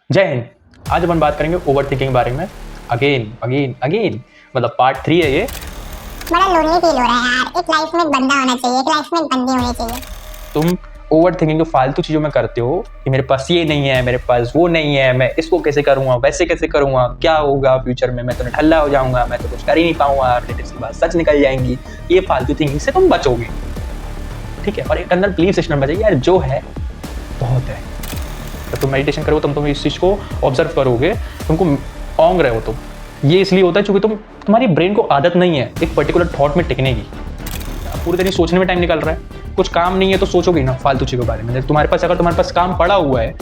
जय हिंद। आज अपन बात करेंगे ओवर थिंकिंग के बारे में। अगेन अगेन अगेन मतलब पार्ट 3 है ये। बड़ा लोनली फील हो रहा है यार। एक लाइफ में एक बंदा होना चाहिए, एक लाइफ में एक बंदी होनी चाहिए। तुम ओवर थिंकिंग जो फालतू चीज़ों में करते हो कि मेरे पास ये नहीं है, मेरे पास वो नहीं है, मैं इसको कैसे करूँगा, वैसे कैसे करूँगा, क्या होगा फ्यूचर में, मैं तो ठल्ला हो जाऊँगा, मैं तो कुछ कर ही नहीं पाऊँगा, रिलेटिव्स की बात सच निकल जाएंगी। ये फालतू थिंकिंग से तुम बचोगे, ठीक है। और एक अंदर बिलीफ सिस्टम बचेगी यार, जो है बहुत है। जब तुम मेडिटेशन करोगे तुम इस चीज़ को ऑब्जर्व करोगे, तुमको ओंग रहे हो तुम। ये इसलिए होता है क्योंकि तुम्हारी ब्रेन को आदत नहीं है एक पर्टिकुलर थॉट में टिकने की। पूरी तरह सोचने में टाइम निकल रहा है, कुछ काम नहीं है तो सोचोगे ना फालतू चीज़ों के बारे में। तुम्हारे पास काम पड़ा हुआ है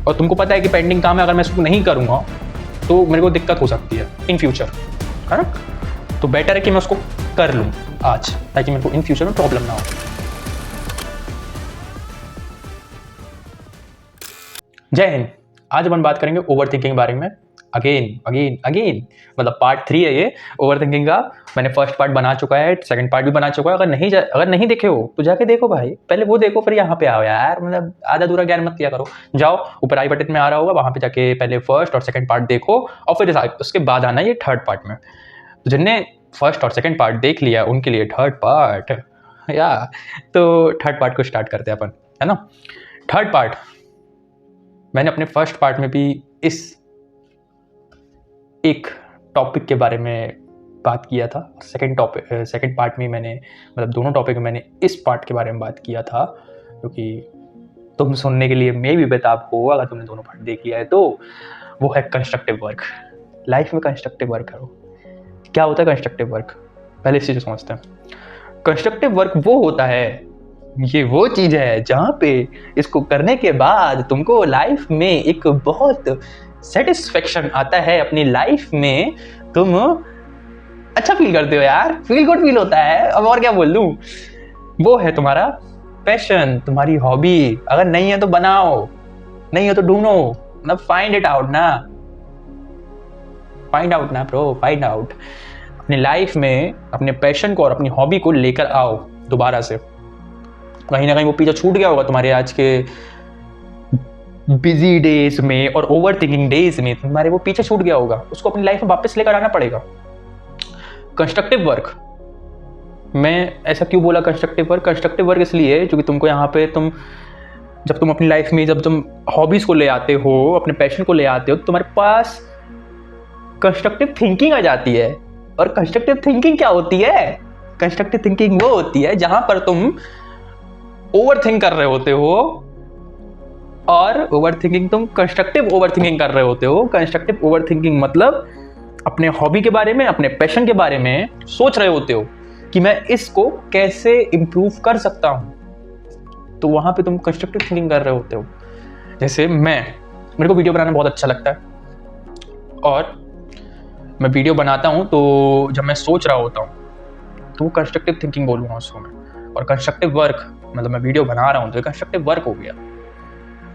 और तुमको पता है कि पेंडिंग काम है, अगर मैं इसको नहीं करूँगा तो मेरे को दिक्कत हो सकती है इन फ्यूचर, है ना। तो बेटर है कि मैं उसको कर लूँ आज, ताकि मेरे को इन फ्यूचर में प्रॉब्लम ना हो। जय हिंद। आज अपन बात करेंगे ओवर थिंकिंग के बारे में। अगेन अगेन अगेन मतलब पार्ट 3 है ये ओवर थिंकिंग का। मैंने फर्स्ट पार्ट बना चुका है, सेकंड पार्ट भी बना चुका है। अगर नहीं देखे हो तो जाके देखो भाई, पहले वो देखो फिर यहाँ पे आओ यार। मतलब आधा दूरा ज्ञान मत किया करो। जाओ ऊपर आई बटन में आ रहा होगा, वहाँ पे जाके पहले फर्स्ट और सेकंड पार्ट देखो और फिर उसके बाद आना ये थर्ड पार्ट में। तो जिनने फर्स्ट और सेकंड पार्ट देख लिया उनके लिए थर्ड पार्ट या तो थर्ड पार्ट को स्टार्ट करते हैं अपन, है ना। थर्ड पार्ट मैंने अपने फर्स्ट पार्ट में भी इस एक टॉपिक के बारे में बात किया था। सेकंड पार्ट में मैंने मतलब दोनों टॉपिक में मैंने इस पार्ट के बारे में बात किया था, क्योंकि तुम सुनने के लिए मैं भी बेताब हो अगर तुमने दोनों पार्ट देख लिया है तो। वो है कंस्ट्रक्टिव वर्क। लाइफ में कंस्ट्रक्टिव वर्क करो। क्या होता है कंस्ट्रक्टिव वर्क, पहले इस चीज़ को समझते हैं। कंस्ट्रक्टिव वर्क वो होता है, ये वो चीज़ है जहाँ पे इसको करने के बाद तुमको लाइफ में एक बहुत सेटिस्फेक्शन आता है। अपनी लाइफ में तुम अच्छा फील करते हो यार, फील गुड फील होता है। अब और क्या बोल दूँ। वो है तुम्हारा पैशन, तुम्हारी हॉबी। अगर नहीं है तो बनाओ, नहीं है तो ढूंढो, मतलब फाइंड इट आउट ना, फाइंड आउट ना ब्रो, फाइंड आउट। अपनी लाइफ में अपने पैशन को और अपनी हॉबी को लेकर आओ दोबारा से। कहीं ना कहीं वो पीछे छूट गया होगा तुम्हारे आज के बिजी डेज में और ओवर थिंकिंग डेज में, तुम्हारे वो पीछे छूट गया होगा, उसको अपनी लाइफ में वापस लेकर आना पड़ेगा। कंस्ट्रक्टिव वर्क, मैं ऐसा क्यों बोला कंस्ट्रक्टिव वर्क? कंस्ट्रक्टिव वर्क इसलिए क्योंकि तुमको यहाँ पे जब तुम अपनी लाइफ में जब तुम हॉबीज को ले आते हो, अपने पैशन को ले आते हो, तो तुम्हारे पास कंस्ट्रक्टिव थिंकिंग आ जाती है। और कंस्ट्रक्टिव थिंकिंग क्या होती है? कंस्ट्रक्टिव थिंकिंग वो होती है जहां पर तुम ओवर थिंक कर रहे होते हो, और ओवर थिंकिंग तुम कंस्ट्रक्टिव ओवर थिंकिंग कर रहे होते हो। कंस्ट्रक्टिव ओवर थिंकिंग मतलब अपने हॉबी के बारे में, अपने पैशन के बारे में सोच रहे होते हो कि मैं इसको कैसे इंप्रूव कर सकता हूं, तो वहां पे तुम कंस्ट्रक्टिव थिंकिंग कर रहे होते हो। जैसे मेरे को वीडियो बनाना बहुत अच्छा लगता है और मैं वीडियो बनाता हूं, तो जब मैं सोच रहा होता हूं तो वो कंस्ट्रक्टिव थिंकिंग बोलूंगा उसको मैं। और कंस्ट्रक्टिव वर्क मतलब मैं वीडियो बना रहा हूं तो ये कंस्ट्रक्टिव वर्क हो गया।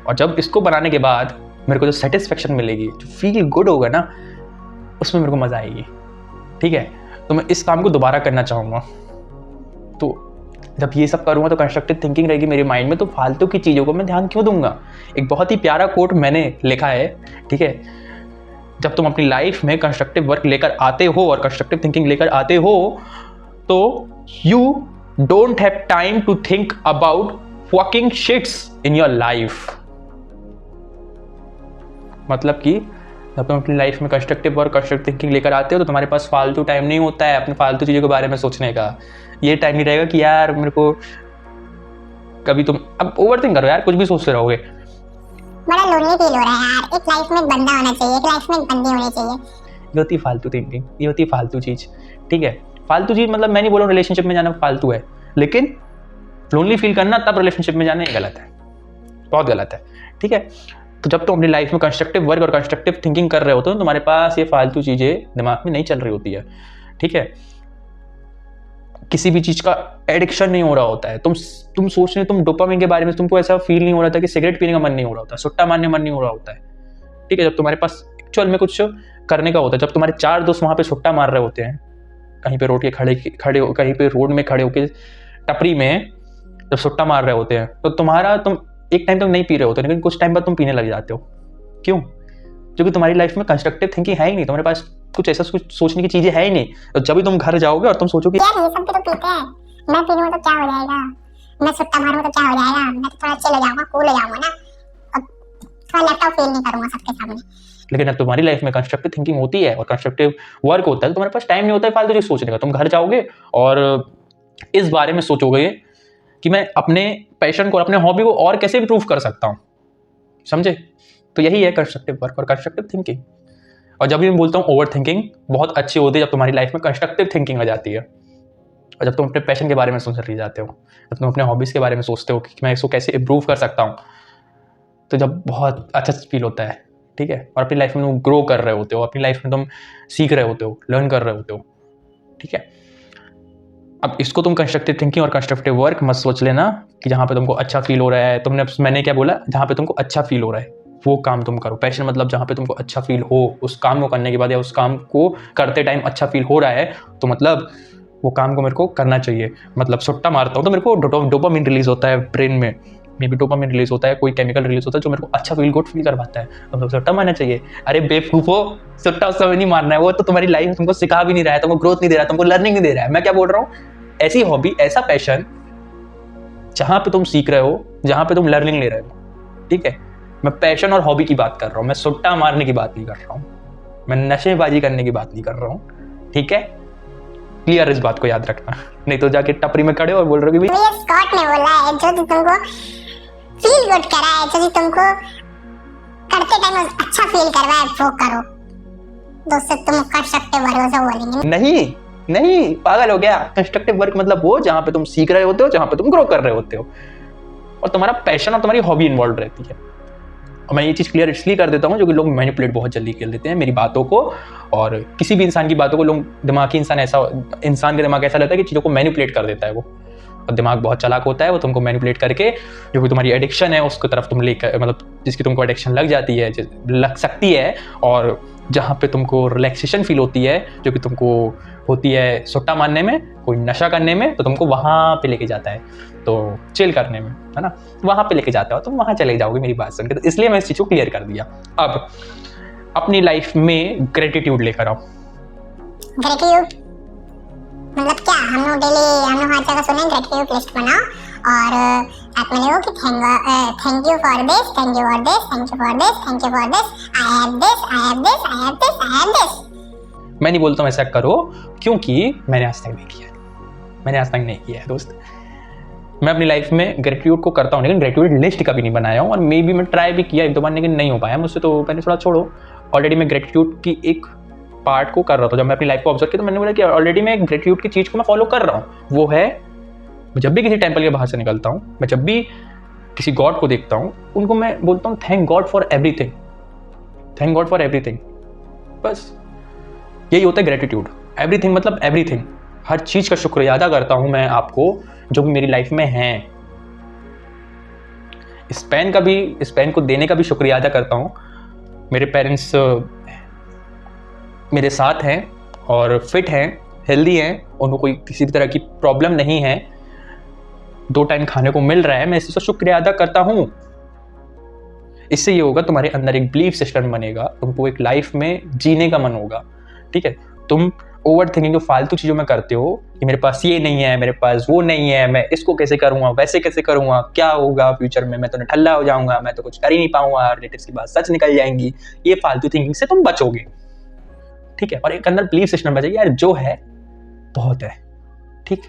और जब इसको बनाने के बाद मेरे को जो सेटिस्फेक्शन मिलेगी, जो फील गुड होगा ना, उसमें मेरे को मजा आएगी, ठीक है। तो मैं इस काम को दोबारा करना चाहूँगा। तो जब ये सब करूँगा तो कंस्ट्रक्टिव थिंकिंग रहेगी मेरे माइंड में, तो फालतू की चीज़ों को मैं ध्यान क्यों दूंगा। एक बहुत ही प्यारा कोट मैंने लिखा है, ठीक है। जब तुम अपनी लाइफ में कंस्ट्रक्टिव वर्क लेकर आते हो और कंस्ट्रक्टिव थिंकिंग लेकर आते हो, तो you don't have time to think about fucking shits in your life. मतलब कि जब तुम अपनी लाइफ में कंस्ट्रक्टिव वर्क, कंस्ट्रक्टिव थिंकिंग लेकर आते हो तो तुम्हारे पास फालतू टाइम नहीं होता है अपने फालतू चीज़ों के बारे में सोचने का। ये टाइम नहीं रहेगा कि यार मेरे को कभी तुम अब ओवर थिंक करो यार, कुछ भी सोचते रहोगे। बड़ा लोनली फील हो रहा है यार। एक लाइफ में एक बंदा होना चाहिए, एक लाइफ में एक बंदी होनी चाहिए। ये होती फालतू थिंकिंग, ये होती फालतू चीज़, ठीक है। फालतू चीज़ मतलब मैं नहीं बोल रहा हूँ रिलेशनशिप में जाना फालतू है, लेकिन लोनली फील करना तब रिलेशनशिप में जाना ये गलत है, बहुत गलत है, ठीक है। तो जब तुम अपनी लाइफ में कंस्ट्रक्टिव वर्क और कंस्ट्रक्टिव थिंकिंग कर रहे होते हो, तुम्हारे पास ये फालतू चीज़ें दिमाग में नहीं चल रही होती है, ठीक है। किसी भी चीज़ का एडिक्शन नहीं हो रहा होता है। तुम सोच रहे, तुम डोपामिन के बारे में तुमको ऐसा फील नहीं हो रहा था कि सिगरेट पीने का मन नहीं हो रहा होता, सुट्टा मारने मन नहीं हो रहा होता है, ठीक है। जब तुम्हारे पास एक्चुअल में कुछ करने का होता है, जब तुम्हारे 4 दोस्त वहाँ पे सुट्टा मार रहे होते हैं, कहीं पे रोड के कहीं पे रोड में खड़े होकर टपरी में जब सुट्टा मार रहे होते हैं, तो तुम एक टाइम तक नहीं पी रहे होते, लेकिन कुछ टाइम बाद तुम पीने लग जाते हो। क्यों? जो कि तुम्हारी लाइफ में कंस्ट्रक्टिव थिंकिंग है ही नहीं, तुम्हारे पास कुछ ऐसा कुछ सोचने की चीजें है ही नहीं। तो जब भी तुम घर जाओगे और तुम सोचोगे यार ये सब भी तो पीते हैं, मैं पी लूं तो क्या हो जाएगा, मैं सुट्टा मारूं तो क्या हो जाएगा, मैं तो थोड़ा चिल हो जाऊंगा, कूल हो जाऊंगा ना, अब थोड़ा लैपटॉप फेल नहीं करूंगा सबके सामने। लेकिन अब तुम्हारी लाइफ में कंस्ट्रक्टिव थिंकिंग होती है और कंस्ट्रक्टिव वर्क होता है, तो तुम्हारे पास टाइम नहीं होता है फालतू चीज सोचने का। तुम घर जाओगे और इस बारे में सोचोगे कि मैं अपने पैशन को, अपने हॉबी को और कैसे इंप्रूव कर सकता हूँ, समझे? तो यही है कंस्ट्रक्टिव वर्क और कंस्ट्रक्टिव थिंकिंग। और जब भी मैं बोलता हूँ ओवर थिंकिंग बहुत अच्छी होती है जब तुम्हारी लाइफ में कंस्ट्रक्टिव थिंकिंग आ जाती है, और जब तुम अपने पैशन के बारे में सोच रही जाते हो, जब तुम अपने हॉबीज़ के बारे में सोचते हो कि मैं इसको कैसे इंप्रूव कर सकता हूँ, तो जब बहुत अच्छा फील होता है, ठीक है? और अपनी लाइफ में तुम ग्रो कर रहे होते हो, अपनी लाइफ में तुम सीख रहे होते हो, लर्न कर रहे होते हो, ठीक है? अब इसको तुम कंस्ट्रक्टिव थिंकिंग और कंस्ट्रक्टिव वर्क मत सोच लेना कि जहाँ पे तुमको अच्छा फील हो रहा है, मैंने क्या बोला, जहाँ पे तुमको अच्छा फील हो रहा है वो काम तुम करो। पैशन मतलब जहाँ पे तुमको अच्छा फील हो, उस काम को करने के बाद या उस काम को करते टाइम अच्छा फील हो रहा है, तो मतलब वो काम को मेरे को करना चाहिए। मतलब सुट्टा मारता हूँ तो मेरे को डोपामिन रिलीज होता है ब्रेन में, मे बी डोपामिन रिलीज होता है, कोई केमिकल रिलीज होता है जो मेरे को अच्छा फील गुड फील करवाता है, तो मतलब सुट्टा मारना चाहिए। अरे बेवकूफो, सुट्टा उस समय नहीं मारना है, वो तो तुम्हारी लाइफ तुमको सिखा भी नहीं रहा है, तुमको ग्रोथ नहीं दे रहा है, तुमको लर्निंग नहीं दे रहा है। मैं क्या बोल रहा हूँ, ऐसी हॉबी, ऐसा पैशन जहाँ पे तुम सीख रहे हो, जहाँ पे तुम लर्निंग ले रहे हो, ठीक है? मैं पैशन और हॉबी की बात कर रहा हूँ, मैं सुट्टा मारने की बात नहीं कर रहा हूँ, मैं नशेबाजी करने की बात नहीं कर रहा हूँ, ठीक है? क्लियर, इस बात को याद रखना, नहीं तो जाके टपरी में खड़े और बोल रहे हो कि ये स्कॉट ने बोला है जो भी तुमको फील गुड करा है, जो भी तुमको करते टाइम अच्छा फील करवा है वो करो। दोस्तों तुम कंस्ट्रक्टिव वर्क से बोलेंगे नहीं नहीं, पागल हो गया? कंस्ट्रक्टिव वर्क मतलब वो जहाँ पे तुम सीख रहे होते हो, जहाँ पे तुम ग्रो कर रहे होते हो और तुम्हारा पैशन और तुम्हारी हॉबी इन्वॉल्व रहती है। और मैं ये चीज़ क्लियर इसलिए कर देता हूँ जो कि लोग मैनिपुलेट बहुत जल्दी कर देते हैं मेरी बातों को, और किसी भी इंसान की बातों को लोग, दिमागी इंसान का दिमाग ऐसा रहता है कि चीज़ों को मैनिपुलेट कर देता है वो, और दिमाग बहुत चालाक होता है, वो तुमको मैनिपुलेट करके जो भी तुम्हारी एडिक्शन है उसकी तरफ तुम लेकर, मतलब जिसकी तुमको एडिक्शन लग जाती है, लग सकती है, और जहाँ पे तुमको रिलैक्सेशन फील होती है, जो कि तुमको होती है सुट्टा मारने में, कोई नशा करने में, तो तुमको वहाँ पे लेके जाता है, तो चिल करने में, है ना, वहाँ पे लेके जाता हो, तुम वहाँ चले जाओगे मेरी बात सुन के। तो इसलिए मैं इस चीज़ को क्लियर कर दिया। अब अपनी लाइफ में ग्रेटिट्यूड लेकर आओ। ग्रेटिट्यूड मतलब क्या, हम लोग हर जगह सुने ग्रेटिट्यूड लिस्ट बनाओ और साथ में लिखो कि thank you for this, thank you for this, thank you for this, thank you for this, I have this, I have this, I have this, I have this. मैं नहीं बोलता हूँ ऐसा करो, क्योंकि मैंने आज तक नहीं किया, मैंने आज तक नहीं किया है दोस्त। मैं अपनी लाइफ में ग्रेटिट्यूड को करता हूँ, लेकिन ग्रेटिट्यूड लिस्ट कभी नहीं बनाया हूँ, और मे बी मैं ट्राई भी किया एक दो बार, लेकिन नहीं हो पाया मुझसे, तो मैंने थोड़ा छोड़ो। ऑलरेडी मैं ग्रेटिट्यूड की एक पार्ट को कर रहा था, जब मैं अपनी लाइफ को ऑब्जर्व किया तो मैंने बोला कि ऑलरेडी मैं ग्रेटिट्यूड की चीज़ को मैं फॉलो कर रहा हूँ। वो है, मैं जब भी किसी टेम्पल के बाहर से निकलता हूँ, मैं जब भी किसी गॉड को देखता हूँ, उनको मैं बोलता हूँ thank God for everything, thank God for everything. बस यही होता है ग्रेटिट्यूड। एवरीथिंग मतलब एवरीथिंग, हर चीज़ का शुक्रिया अदा करता हूँ मैं आपको जो भी मेरी लाइफ में है। इस पेन को देने का भी शुक्रिया अदा करता हूँ। मेरे पेरेंट्स मेरे साथ हैं और फिट हैं, हेल्दी हैं, उनको कोई किसी भी तरह की प्रॉब्लम नहीं है, 2 टाइम खाने को मिल रहा है, मैं इसी का शुक्रिया अदा करता हूँ। इससे ये होगा, तुम्हारे अंदर एक बिलीफ सिस्टम बनेगा, तुमको एक लाइफ में जीने का मन होगा, ठीक है? तुम ओवर थिंकिंग जो फालतू चीज़ों में करते हो कि मेरे पास ये नहीं है, मेरे पास वो नहीं है, मैं इसको कैसे करूँगा, वैसे कैसे करूँगा, क्या होगा फ्यूचर में, मैं तो ठल्ला हो जाऊँगा, मैं तो कुछ कर ही नहीं पाऊँगा, रिलेटिव्स की बात सच निकल जाएंगी, ये फालतू थिंकिंग से तुम बचोगे, ठीक है? और एक अंदर बिलीफ सिस्टम बचेगा, यार जो है बहुत है, ठीक,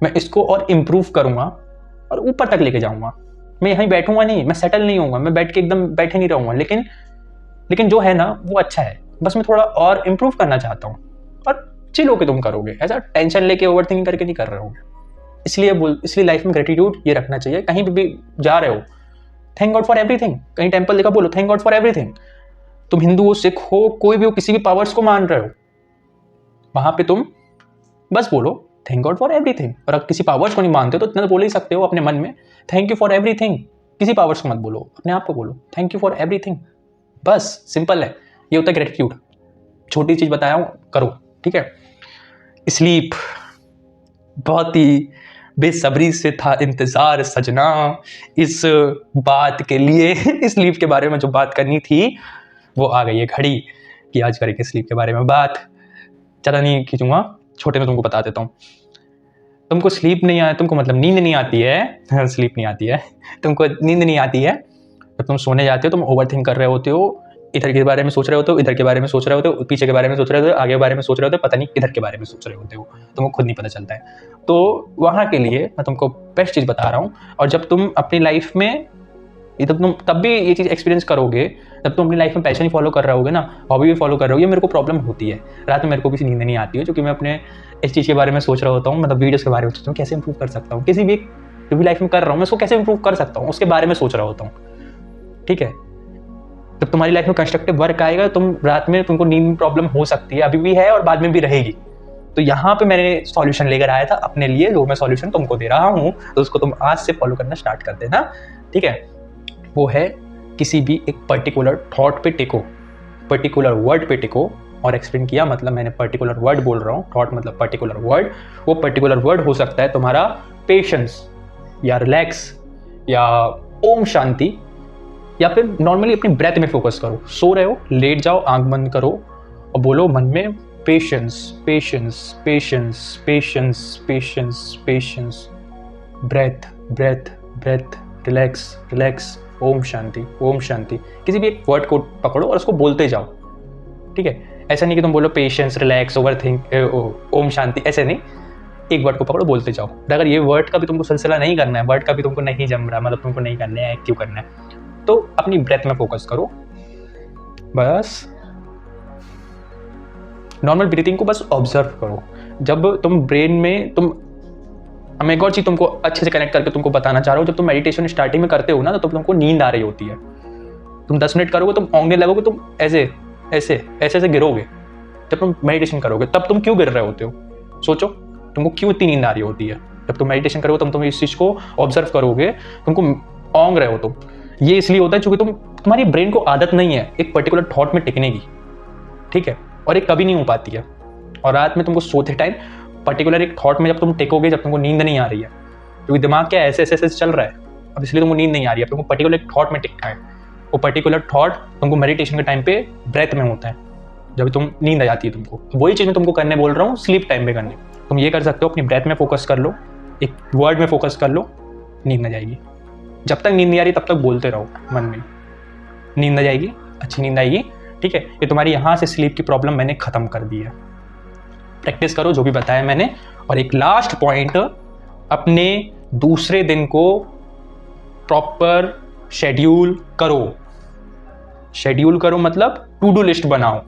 मैं इसको और इम्प्रूव करूँगा और ऊपर तक लेके जाऊँगा। मैं यहीं बैठूंगा नहीं, मैं सेटल नहीं होऊंगा, मैं बैठ के एकदम बैठे नहीं रहूँगा, लेकिन जो है ना वो अच्छा है, बस मैं थोड़ा और इम्प्रूव करना चाहता हूँ। और चिल होके तुम करोगे, ऐसा टेंशन लेके ओवर थिंकिंग करके नहीं कर रहे होगे। इसलिए लाइफ में ग्रेटिट्यूड ये रखना चाहिए। कहीं भी जा रहे हो, थैंक गॉड फॉर एवरीथिंग। कहीं टेम्पल देखा, बोलो थैंक गॉड फॉर एवरीथिंग। तुम हिंदू हो, सिख हो, कोई भी हो, किसी भी पावर्स को मान रहे हो, वहां पे तुम बस बोलो थैंक गॉड फॉर एवरीथिंग। और अगर किसी पावर्स को नहीं मानते तो इतना तो बोल ही सकते हो अपने मन में, थैंक यू फॉर एवरीथिंग। किसी पावर्स को मत बोलो, अपने आप को बोलो थैंक यू फॉर एवरीथिंग। बस सिंपल है, ये होता है ग्रेटिट्यूड। छोटी चीज बताया हूँ, करो, ठीक है? स्लीप, बहुत ही बेसब्री से था इंतजार सजना इस बात के लिए, स्लीप के बारे में जो बात करनी थी वो आ गई है घड़ी कि आज करेंगे स्लीप के बारे में बात। ज़्यादा नहीं खींचूंगा, छोटे में तुमको बता देता हूँ। तुमको स्लीप नहीं आया, तुमको मतलब नींद नहीं आती है स्लीप नहीं आती है, तुमको नींद नहीं आती है जब तुम सोने जाते हो, तुम ओवर थिंक कर रहे होते हो, इधर के बारे में सोच रहे होते हो, इधर के बारे में सोच रहे होते हो, पीछे के बारे में सोच रहे होते हो, आगे के बारे में सोच रहे होते हो, पता नहीं किधर के बारे में सोच रहे होते हो, तुमको खुद नहीं पता चलता है। तो वहाँ के लिए मैं तुमको बेस्ट चीज़ बता रहा हूँ। और जब तुम अपनी लाइफ में तुम तब भी ये चीज़ एक्सपीरियंस करोगे जब तुम अपनी लाइफ में पैशन ही फॉलो कर रहे होगे ना, हॉबी भी फॉलो कर रहे होगे। मेरे को प्रॉब्लम होती है, रात में मेरे को किसी नींद नहीं आती है, क्योंकि मैं अपने इस चीज़ के बारे में सोच रहा होता हूँ, मतलब वीडियोस के बारे में सोचता हूँ, कैसे इंप्रूव कर सकता हूँ, किसी भी जो भी लाइफ में कर रहा हूँ मैं उसको कैसे इंप्रूव कर सकता हूँ, उसके बारे में सोच रहा होता हूँ। ठीक है, जब तुम्हारी लाइफ में कंस्ट्रक्टिव वर्क आएगा, तुम रात में तुमको नींद में प्रॉब्लम हो सकती है, अभी भी है और बाद में भी रहेगी। तो यहाँ पे मैंने सॉल्यूशन लेकर आया था अपने लिए, जो मैं सॉल्यूशन तुमको दे रहा हूँ, तो उसको तुम आज से फॉलो करना स्टार्ट कर देना। ठीक है, वो है किसी भी एक पर्टिकुलर थॉट पे टिको, पर्टिकुलर वर्ड पे टिको। और एक्सप्लेन किया मतलब मैंने पर्टिकुलर वर्ड बोल रहा हूँ, थॉट मतलब पर्टिकुलर वर्ड। वो पर्टिकुलर वर्ड हो सकता है तुम्हारा पेशेंस या रिलैक्स या ओम शांति, या फिर नॉर्मली अपनी ब्रेथ में फोकस करो। सो रहे हो, लेट जाओ, आंख बंद करो और बोलो मन में patience patience patience patience patience patience, breath breath breath, relax relax, Om Shanti Om Shanti. किसी भी एक वर्ड को पकड़ो और उसको बोलते जाओ। ठीक है, ऐसा नहीं कि तुम बोलो patience, relax, over think, Om Shanti, ऐसे नहीं। एक वर्ड को पकड़ो, बोलते जाओ। अगर ये वर्ड का भी तुमको सिलसिला नहीं करना है, वर्ड का भी तुमको नहीं जम रहा, मतलब तुमको नहीं करना है, एक्टिव करना है, तो अपनी ब्रेथ में फोकस करो। बस नॉर्मल ब्रीथिंग को बस ऑब्जर्व करो। जब तुम ब्रेन में हम एक और चीज़ तुमको अच्छे से कनेक्ट करके तुमको बताना चाह रहा हूँ। जब तुम मेडिटेशन स्टार्टिंग में करते हो ना, तो तुमको नींद आ रही होती है। तुम 10 मिनट करोगे, तुम औंगने लगोगे, तुम ऐसे ऐसे ऐसे ऐसे गिरोगे। जब तुम मेडिटेशन करोगे तब तुम क्यों गिर रहे होते हो, सोचो तुमको क्यों इतनी नींद आ रही होती है। जब तुम मेडिटेशन करोगे तुम इस चीज़ को ऑब्जर्व करोगे, तुमको औंग रहे हो तुम। ये इसलिए होता है क्योंकि तुम्हारी ब्रेन को आदत नहीं है एक पर्टिकुलर थॉट में टिकने की। ठीक है, और ये कभी नहीं हो पाती है। और रात में तुमको सोते टाइम पर्टिकुलर एक थॉट में जब तुम टिकोगे, जब तुमको नींद नहीं आ रही है, क्योंकि दिमाग क्या ऐसे ऐसे ऐसे चल रहा है, अब इसलिए तुमको नींद नहीं आ रही है। तुमको पर्टिकुलर एक थॉट में टिकना है। वो पर्टिकुलर थॉट तुमको मेडिटेशन के टाइम पे ब्रेथ में होता है, जब तुम नींद आ जाती है तुमको। वही चीज़ मैं तुमको करने बोल रहा हूँ, स्लीप टाइम पे करने। तुम ये कर सकते हो, अपनी ब्रेथ में फोकस कर लो, एक वर्ड में फोकस कर लो, नींद आ जाएगी। जब तक नींद नहीं आ रही तब तक बोलते रहो मन में, नींद आ जाएगी, अच्छी नींद आएगी। ठीक है, ये तुम्हारी यहाँ से स्लीप की प्रॉब्लम मैंने ख़त्म कर दी है। प्रैक्टिस करो जो भी बताया मैंने। और एक लास्ट पॉइंट, अपने दूसरे दिन को प्रॉपर शेड्यूल करो। शेड्यूल करो मतलब टू डू लिस्ट बनाओ।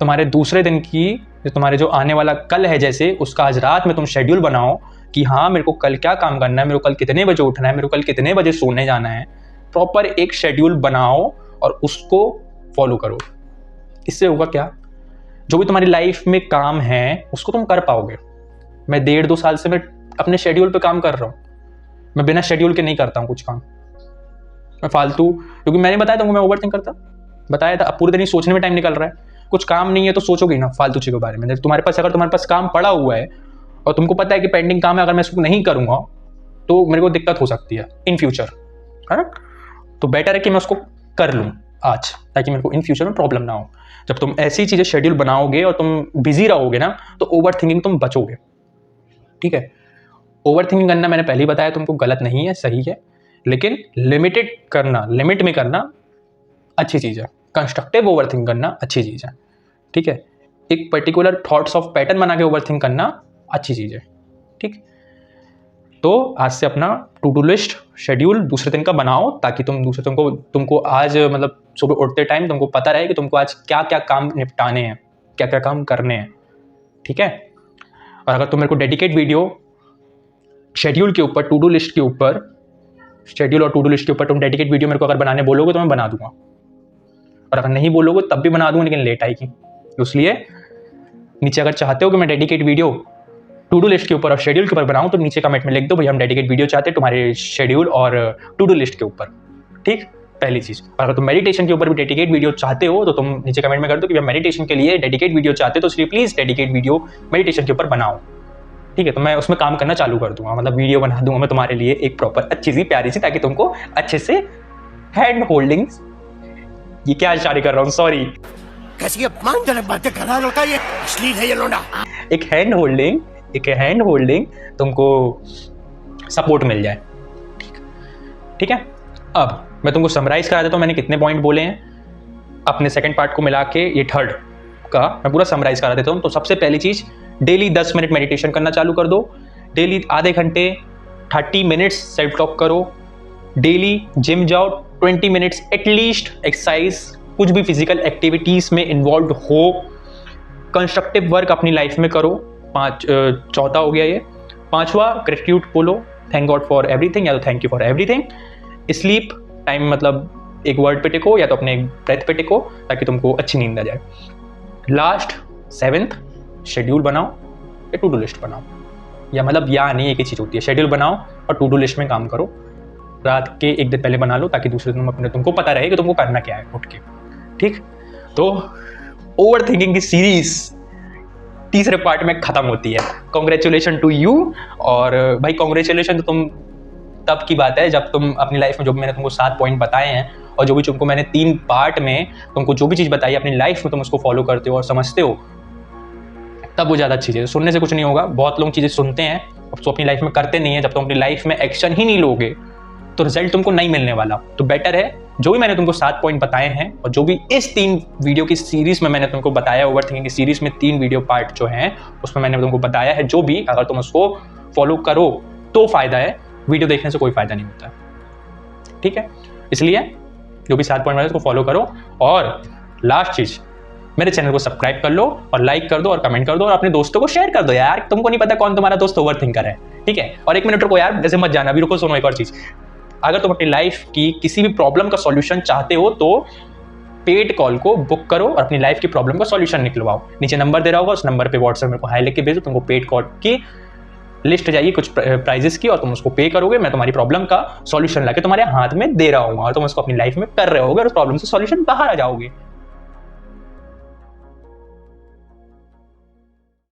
तुम्हारे दूसरे दिन की, तुम्हारे जो आने वाला कल है जैसे, उसका आज रात में तुम शेड्यूल बनाओ कि हाँ मेरे को कल क्या काम करना है, मेरे को कल कितने बजे उठना है, मेरे को कल कितने बजे सोने जाना है। प्रॉपर एक शेड्यूल बनाओ और उसको फॉलो करो। इससे होगा क्या, जो भी तुम्हारी लाइफ में काम है उसको तुम कर पाओगे। मैं 1.5-2 साल से मैं अपने शेड्यूल पे काम कर रहा हूँ। मैं बिना शेड्यूल के नहीं करता हूँ कुछ काम, मैं फालतू, क्योंकि मैंने बताया था मैं ओवर थिंक करता, बताया था। अब पूरे दिन ही सोचने में टाइम निकल रहा है। कुछ काम नहीं है तो सोचोगे ना फालतू चीज़ों के बारे में। तुम्हारे पास अगर तुम्हारे पास काम पड़ा हुआ है और तुमको पता है कि पेंडिंग काम है, अगर मैं इसको नहीं करूँगा तो मेरे को दिक्कत हो सकती है इन फ्यूचर, है ना। तो बेटर है कि मैं उसको कर लूँ आज, ताकि मेरे को इन फ्यूचर में प्रॉब्लम ना हो। जब तुम ऐसी चीज़ें शेड्यूल बनाओगे और तुम बिजी रहोगे ना, तो ओवर थिंकिंग तुम बचोगे। ठीक है, ओवर थिंकिंग करना मैंने पहले ही बताया तुमको गलत नहीं है, सही है, लेकिन लिमिटेड करना, लिमिट में करना अच्छी चीज़ है। कंस्ट्रक्टिव ओवर थिंक करना अच्छी चीज़ है। ठीक है, एक पर्टिकुलर थॉट्स ऑफ पैटर्न बना के ओवर थिंक करना अच्छी चीज़ है। ठीक, तो आज से अपना टू डू लिस्ट शेड्यूल दूसरे दिन का बनाओ, ताकि तुम दूसरे तुमको आज मतलब सुबह उठते टाइम तुमको पता रहे कि तुमको आज क्या क्या काम निपटाने हैं, क्या क्या काम करने हैं। ठीक है, और अगर तुम मेरे को डेडिकेट वीडियो शेड्यूल के ऊपर, टू डू लिस्ट के ऊपर, शेड्यूल और टू डू लिस्ट के ऊपर तुम डेडिकेट वीडियो मेरे को अगर बनाने बोलोगे तो मैं बना दूंगा, और अगर नहीं बोलोगे तब भी बना दूंगा, लेकिन लेट आएगी। इसलिए नीचे अगर चाहते हो कि मैं dedicate video to do list के ऊपर और शेड्यूल के ऊपर बनाऊं, तो नीचे कमेंट में लिख दो भैया हम डेडिकेट वीडियो चाहते हैं तुम्हारे शेड्यूल और टू डू लिस्ट के ऊपर। ठीक, पहली चीज़। और अगर तुम मेडिटेशन के ऊपर भी डेडिकेट वीडियो चाहते हो तो तुम नीचे कमेंट में कर दो कि भैया मेडिटेशन के लिए डेडिकेट वीडियो चाहते हो, तो इसलिए प्लीज़ डेडिकेट वीडियो मेडिटेशन के ऊपर बनाओ। ठीक है, तो मैं उसमें काम करना चालू कर दूंगा, मतलब वीडियो बना दूंगा मैं तुम्हारे लिए एक प्रॉपर अच्छी सी प्यारी सी, ताकि तुमको अच्छे से हैंड होल्डिंग्स ये क्या इशारे कर रहा हूँ, सॉरी। कैसी अपमानजनक बातें कर रहा है लड़का, ये अश्लील है ये लोंडा। एक हैंड होल्डिंग तुमको सपोर्ट मिल जाए, ठीक है। अब मैं तुमको समराइज करा देता हूँ मैंने कितने पॉइंट बोले हैं अपने सेकंड पार्ट को मिला के, ये थर्ड का मैं पूरा समराइज करा देता हूँ। तो सबसे पहली चीज, डेली 10 मिनट मेडिटेशन करना चालू कर दो, डेली आधे घंटे 30 मिनट्स सेल्फ टॉक करो, डेली जिम जाओ 20 मिनट्स एटलीस्ट एक्सरसाइज, कुछ भी फिजिकल एक्टिविटीज में इन्वॉल्व हो, कंस्ट्रक्टिव वर्क अपनी लाइफ में करो। चौथा हो गया ये। पांचवा, ग्रेटिट्यूड बोलो, थैंक गॉड फॉर एवरीथिंग या तो thank you for everything. Sleep time मतलब एक वर्ड पे टिको या तो अपने ब्रेथ पे टिको ताकि तुमको अच्छी नींद आ जाए। लास्ट 7th, शेड्यूल बनाओ या टू डू लिस्ट बनाओ, या मतलब या नहीं एक ही चीज़ होती है, शेड्यूल बनाओ और टू डू लिस्ट में काम करो। रात के एक दिन पहले बना लो ताकि दूसरे दिन अपने तुमको पता रहे कि तुमको करना क्या है उठ के, ठीक। तो ओवर थिंकिंग की सीरीज तीसरे पार्ट में खत्म होती है। Congratulation to you. और भाई कॉन्ग्रेचुलेशन तो तुम तब की बात है जब तुम अपनी लाइफ में, जो भी मैंने तुमको 7 पॉइंट बताए हैं और जो भी तुमको मैंने 3 पार्ट में तुमको जो भी चीज़ बताई अपनी लाइफ में तुम उसको फॉलो करते हो और समझते हो, तब वो ज़्यादा अच्छी चीज़ है। सुनने से कुछ नहीं होगा, बहुत लोग चीज़ें सुनते हैं तो अपनी लाइफ में करते नहीं है। जब तुम अपनी लाइफ में एक्शन ही नहीं लोगे तो रिजल्ट तुमको नहीं मिलने वाला। तो बेटर है जो भी मैंने तुमको 7 पॉइंट बताए हैं और जो भी इस 3 वीडियो की सीरीज में मैंने तुमको बताया, ओवर थिंकिंग की सीरीज में 3 वीडियो पार्ट जो हैं उसमें मैंने तुमको बताया है, जो भी अगर तुम उसको फॉलो करो तो फायदा है, वीडियो देखने से कोई फायदा नहीं होता, ठीक है। इसलिए जो भी 7 पॉइंट मैंने उसको फॉलो करो। और लास्ट चीज, मेरे चैनल को सब्सक्राइब कर लो और लाइक कर दो और कमेंट कर दो और अपने दोस्तों को शेयर कर दो यार। तुमको नहीं पता कौन तुम्हारा दोस्त ओवर थिंकर है, ठीक है। और 1 मिनट रुको यार, जैसे मत जाना, अभी रुको, सुनो एक और चीज। अगर तुम अपनी लाइफ की किसी भी प्रॉब्लम का सॉल्यूशन चाहते हो तो पेड कॉल को बुक करो और अपनी लाइफ की प्रॉब्लम का सॉल्यूशन निकलवाओ। नीचे नंबर दे रहा होगा, उस नंबर पे व्हाट्सएप मेरे को हाई लिख के भेजो, तुमको पेड कॉल की लिस्ट जाएगी कुछ प्राइजेस की और तुम उसको पे करोगे, मैं तुम्हारी प्रॉब्लम का सॉल्यूशन लाके तुम्हारे हाथ में दे रहा हूँ और तुम उसको अपनी लाइफ में कर रहे होगे और उस प्रॉब्लम से सॉल्यूशन बाहर आ जाओगे।